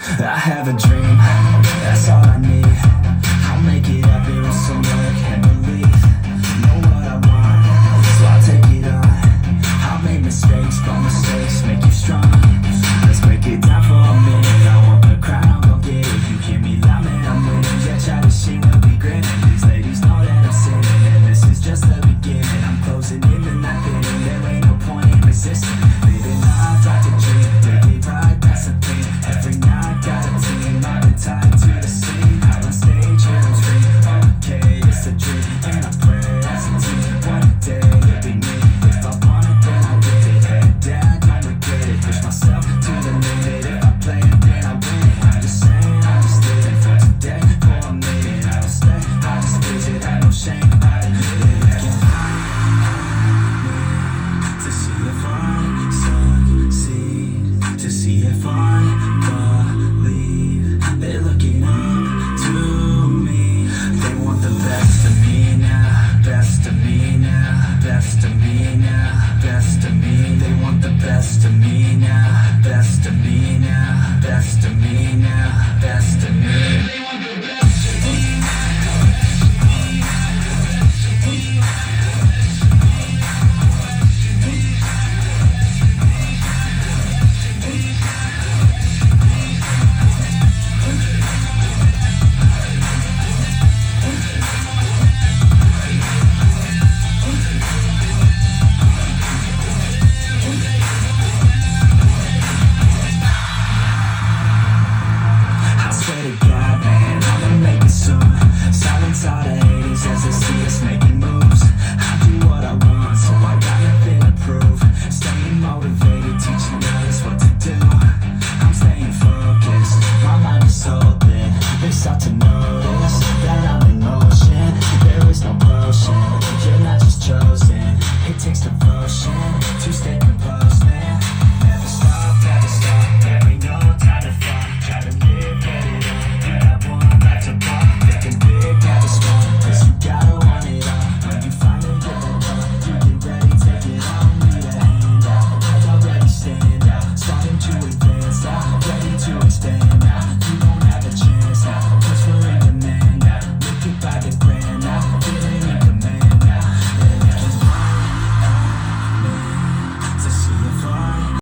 I have a dream, that's all I need. I'll make it happen with some work and belief. Know what I want, so I'll take it on. I'll make mistakes, but mistakes make you strong. Let's break it down for a minute. I want the crowd, I'm gon' get it. You hear me loud, man, I'm winning. Yeah, try to sing, will be grinning. These ladies know that I'm sinning, and this is just the beginning. I'm closing in the night, and there ain't no point in resisting. Living life like a dream, take it right, that's the thing. Every night, got a team, I've been tied to the scene. Out on stage, here I'm screaming, okay, it's a dream. And I pray as a team, one day it'll be me. If I want it, then I get it. Head down, don't regret it. Push myself to the limit. If I play it, then I win it. I'm just saying, I'm just living for today, for a minute. I don't stay, I just lose it, I no shame. I admit it. To see if I succeed, to see if I believe. They're looking up to me. They want the best of me now, best of me now, best of me now, best of me. They want the best of me now, best of me now, best of me now, best of me. They want the best of me. I swear to God, man, I'ma make it soon. Silence all the haters as they see us making moves. I do what I want, so I got nothing to prove. Staying motivated, teaching others what to do. I'm staying focused, my mind is open. They start to notice that I'm in motion. There is no potion, you're not just chosen. It takes devotion to stay composed, man.